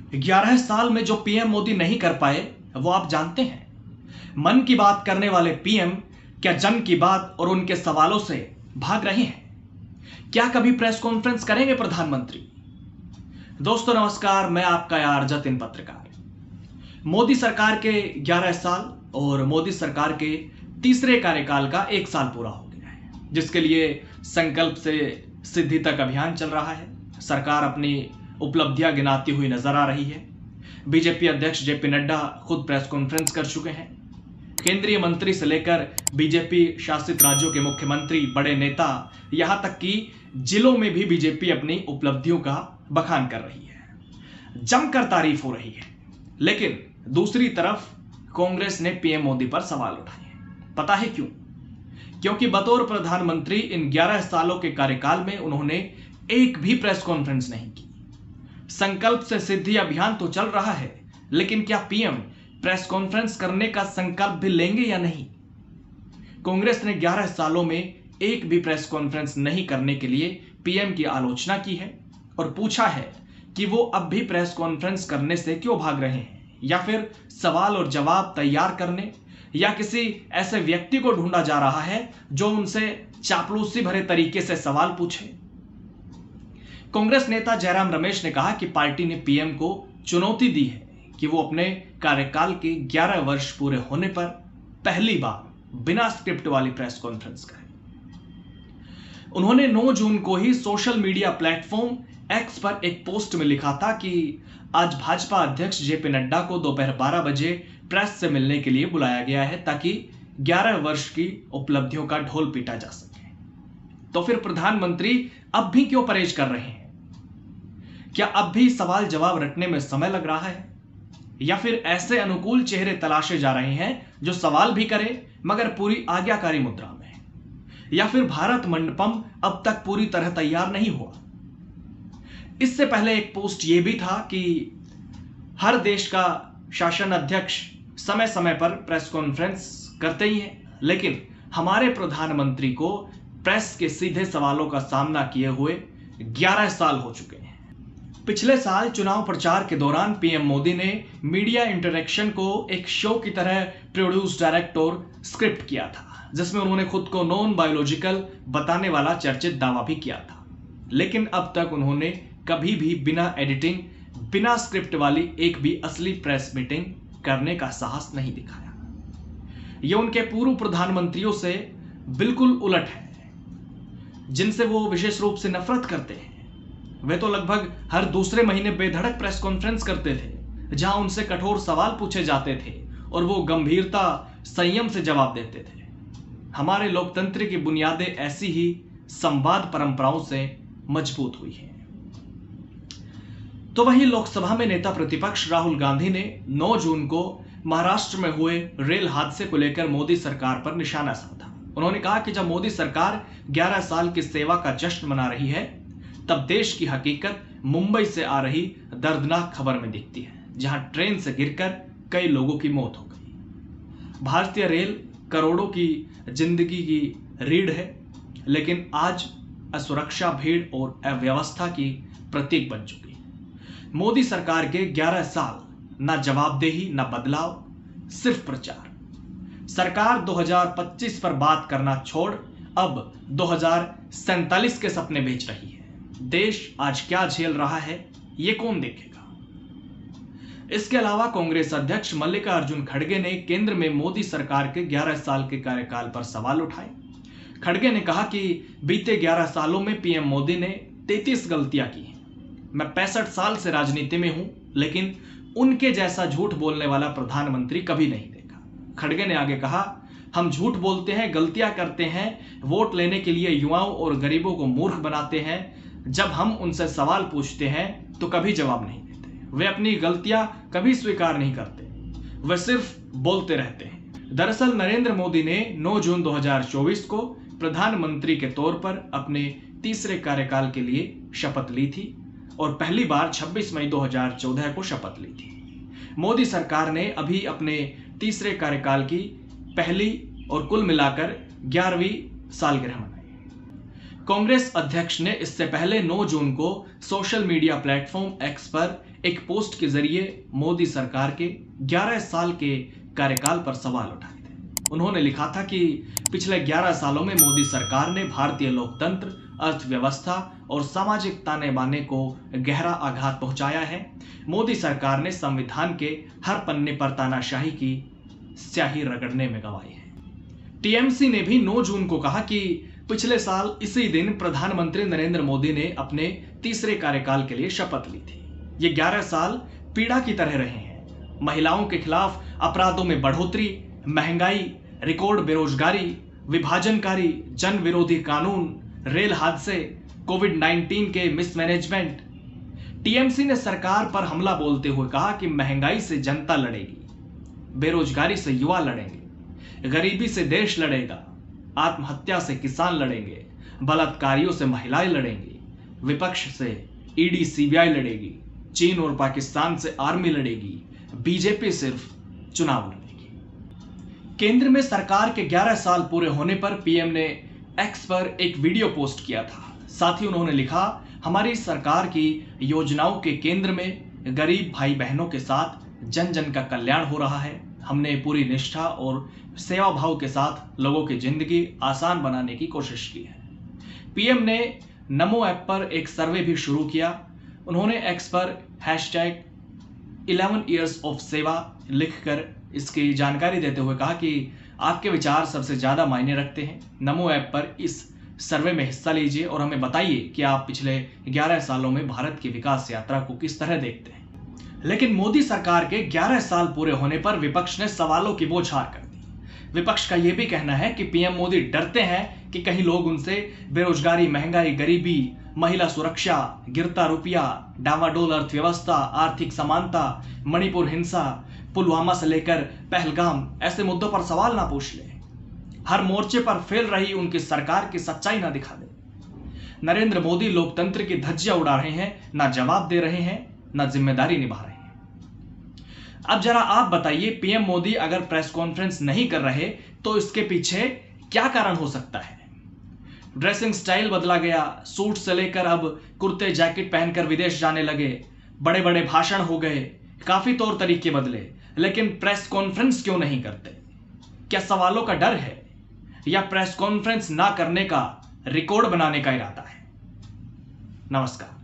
11 साल में जो पीएम मोदी नहीं कर पाए वो आप जानते हैं। मन की बात करने वाले पीएम क्या जन की बात और उनके सवालों से भाग रहे हैं? क्या कभी प्रेस कॉन्फ्रेंस करेंगे प्रधानमंत्री? दोस्तों नमस्कार, मैं आपका यार जतिन पत्रकार। मोदी सरकार के 11 साल और मोदी सरकार के तीसरे कार्यकाल का 1 साल पूरा हो गया है, जिसके लिए संकल्प से सिद्धि तक अभियान चल रहा है। सरकार अपनी उपलब्धियां गिनाती हुई नजर आ रही है। बीजेपी अध्यक्ष जेपी नड्डा खुद प्रेस कॉन्फ्रेंस कर चुके हैं। केंद्रीय मंत्री से लेकर बीजेपी शासित राज्यों के मुख्यमंत्री, बड़े नेता, यहां तक कि जिलों में भी बीजेपी अपनी उपलब्धियों का बखान कर रही है, जमकर तारीफ हो रही है। लेकिन दूसरी तरफ कांग्रेस ने पीएम मोदी पर सवाल उठाए हैं। पता है क्यों? क्योंकि बतौर प्रधानमंत्री इन 11 सालों के कार्यकाल में उन्होंने एक भी प्रेस कॉन्फ्रेंस नहीं की। संकल्प से सिद्धि अभियान तो चल रहा है, लेकिन क्या पीएम प्रेस कॉन्फ्रेंस करने का संकल्प भी लेंगे या नहीं? कांग्रेस ने 11 सालों में एक भी प्रेस कॉन्फ्रेंस नहीं करने के लिए पीएम की आलोचना की है और पूछा है कि वो अब भी प्रेस कॉन्फ्रेंस करने से क्यों भाग रहे हैं, या फिर सवाल और जवाब तैयार करने या किसी ऐसे व्यक्ति को ढूंढा जा रहा है जो उनसे चापलूसी भरे तरीके से सवाल पूछे। कांग्रेस नेता जयराम रमेश ने कहा कि पार्टी ने पीएम को चुनौती दी है कि वो अपने कार्यकाल के 11 वर्ष पूरे होने पर पहली बार बिना स्क्रिप्ट वाली प्रेस कॉन्फ्रेंस करें। उन्होंने 9 जून को ही सोशल मीडिया प्लेटफॉर्म एक्स पर एक पोस्ट में लिखा था कि आज भाजपा अध्यक्ष जेपी नड्डा को दोपहर 12 बजे प्रेस से मिलने के लिए बुलाया गया है ताकि 11 वर्ष की उपलब्धियों का ढोल पीटा जा सके। तो फिर प्रधानमंत्री अब भी क्यों परहेज कर रहे हैं? क्या अब भी सवाल जवाब रटने में समय लग रहा है, या फिर ऐसे अनुकूल चेहरे तलाशे जा रहे हैं जो सवाल भी करे मगर पूरी आज्ञाकारी मुद्रा में, या फिर भारत मंडपम अब तक पूरी तरह तैयार नहीं हुआ? इससे पहले एक पोस्ट यह भी था कि हर देश का शासन अध्यक्ष समय समय पर प्रेस कॉन्फ्रेंस करते ही हैं, लेकिन हमारे प्रधानमंत्री को प्रेस के सीधे सवालों का सामना किए हुए 11 साल हो चुके हैं। पिछले साल चुनाव प्रचार के दौरान पीएम मोदी ने मीडिया इंटरेक्शन को एक शो की तरह प्रोड्यूस, डायरेक्ट और स्क्रिप्ट किया था, जिसमें उन्होंने खुद को नॉन बायोलॉजिकल बताने वाला चर्चित दावा भी किया था। लेकिन अब तक उन्होंने कभी भी बिना एडिटिंग, बिना स्क्रिप्ट वाली एक भी असली प्रेस मीटिंग करने का साहस नहीं दिखाया। यह उनके पूर्व प्रधानमंत्रियों से बिल्कुल उलट है, जिनसे वो विशेष रूप से नफरत करते हैं। वे तो लगभग हर दूसरे महीने बेधड़क प्रेस कॉन्फ्रेंस करते थे, जहां उनसे कठोर सवाल पूछे जाते थे और वो गंभीरता, संयम से जवाब देते थे। हमारे लोकतंत्र की बुनियादें ऐसी ही संवाद परंपराओं से मजबूत हुई हैं। तो वही लोकसभा में नेता प्रतिपक्ष राहुल गांधी ने 9 जून को महाराष्ट्र में हुए रेल हादसे को लेकर मोदी सरकार पर निशाना साधा। उन्होंने कहा कि जब मोदी सरकार 11 साल की सेवा का जश्न मना रही है, तब देश की हकीकत मुंबई से आ रही दर्दनाक खबर में दिखती है, जहां ट्रेन से गिरकर कई लोगों की मौत हो गई। भारतीय रेल करोड़ों की जिंदगी की रीढ़ है, लेकिन आज असुरक्षा, भीड़ और अव्यवस्था की प्रतीक बन चुकी है। मोदी सरकार के 11 साल, ना जवाबदेही, ना बदलाव, सिर्फ प्रचार। सरकार 2025 पर बात करना छोड़ अब 2047 के सपने बेच रही है। देश आज क्या झेल रहा है, ये कौन देखेगा? इसके अलावा कांग्रेस अध्यक्ष मल्लिकार्जुन खड़गे ने केंद्र में मोदी सरकार के 11 साल के कार्यकाल पर सवाल उठाए। खड़गे ने कहा कि बीते 11 सालों में पीएम मोदी ने 33 गलतियां की हैं। मैं 65 साल से राजनीति में हूं, लेकिन उनके जैसा झूठ बोलने वाला प्रधानमंत्री कभी नहीं देखा। खड़गे ने आगे कहा, हम झूठ बोलते हैं, गलतियां करते हैं, वोट लेने के लिए युवाओं और गरीबों को मूर्ख बनाते हैं। जब हम उनसे सवाल पूछते हैं तो कभी जवाब नहीं देते। वे अपनी गलतियां कभी स्वीकार नहीं करते, वे सिर्फ बोलते रहते हैं। दरअसल नरेंद्र मोदी ने 9 जून 2024 को प्रधानमंत्री के तौर पर अपने तीसरे कार्यकाल के लिए शपथ ली थी और पहली बार 26 मई 2014 को शपथ ली थी। मोदी सरकार ने अभी अपने तीसरे कार्यकाल की पहली और कुल मिलाकर 11वीं सालगिरह मनाई। कांग्रेस अध्यक्ष ने इससे पहले 9 जून को सोशल मीडिया प्लेटफॉर्म एक्स पर एक पोस्ट के जरिए मोदी सरकार के 11 साल के कार्यकाल पर सवाल उठाए थे। उन्होंने लिखा था कि पिछले 11 सालों में मोदी सरकार ने भारतीय लोकतंत्र, अर्थव्यवस्था और सामाजिक ताने बाने को गहरा आघात पहुंचाया है। मोदी सरकार ने संविधान के हर पन्ने पर तानाशाही की स्याही रगड़ने में गंवाई है। टीएमसी ने भी 9 जून को कहा कि पिछले साल इसी दिन प्रधानमंत्री नरेंद्र मोदी ने अपने तीसरे कार्यकाल के लिए शपथ ली थी। ये 11 साल पीड़ा की तरह रहे हैं। महिलाओं के खिलाफ अपराधों में बढ़ोतरी, महंगाई, रिकॉर्ड बेरोजगारी, विभाजनकारी जन विरोधी कानून, रेल हादसे, कोविड-19 के मिसमैनेजमेंट। टीएमसी ने सरकार पर हमला बोलते हुए कहा कि महंगाई से जनता लड़ेगी, बेरोजगारी से युवा लड़ेंगे, गरीबी से देश लड़ेगा, आत्महत्या से किसान लड़ेंगे, बलात्कारियों से महिलाएं लड़ेंगी, विपक्ष से ईडी सीबीआई लड़ेगी, चीन और पाकिस्तान से आर्मी लड़ेगी, बीजेपी सिर्फ चुनाव लड़ेगी। केंद्र में सरकार के 11 साल पूरे होने पर पीएम ने एक्स पर एक वीडियो पोस्ट किया था। साथ ही उन्होंने लिखा, हमारी सरकार की योजनाओं के केंद्र में गरीब भाई बहनों के साथ जन जन का कल्याण हो रहा है। हमने पूरी निष्ठा और सेवा भाव के साथ लोगों की जिंदगी आसान बनाने की कोशिश की है। पीएम ने नमो ऐप पर एक सर्वे भी शुरू किया। उन्होंने एक्स पर #11 years of सेवा लिखकर इसकी जानकारी देते हुए कहा कि आपके विचार सबसे ज्यादा मायने रखते हैं। नमो ऐप पर इस सर्वे में हिस्सा लीजिए और हमें बताइए कि आप पिछले 11 सालों में भारत की विकास यात्रा को किस तरह देखते हैं। लेकिन मोदी सरकार के 11 साल पूरे होने पर विपक्ष ने सवालों की बौछार कर दी। विपक्ष का यह भी कहना है कि पीएम मोदी डरते हैं कि कहीं लोग उनसे बेरोजगारी, महंगाई, गरीबी, महिला सुरक्षा, गिरता रुपया, डावाडोल अर्थव्यवस्था, आर्थिक समानता, मणिपुर हिंसा, पुलवामा से लेकर पहलगाम ऐसे मुद्दों पर सवाल ना पूछ ले, हर मोर्चे पर फैल रही उनकी सरकार की सच्चाई ना दिखा दे। नरेंद्र मोदी लोकतंत्र की धज्जियां उड़ा रहे हैं, ना जवाब दे रहे हैं, ना जिम्मेदारी निभा रहे हैं। अब जरा आप बताइए, पीएम मोदी अगर प्रेस कॉन्फ्रेंस नहीं कर रहे तो इसके पीछे क्या कारण हो सकता है? ड्रेसिंग स्टाइल बदला गया, सूट से लेकर अब कुर्ते जैकेट पहनकर विदेश जाने लगे, बड़े बड़े भाषण हो गए, काफी तौर तरीके बदले, लेकिन प्रेस कॉन्फ्रेंस क्यों नहीं करते? क्या सवालों का डर है या प्रेस कॉन्फ्रेंस ना करने का रिकॉर्ड बनाने का इरादा है? नमस्कार।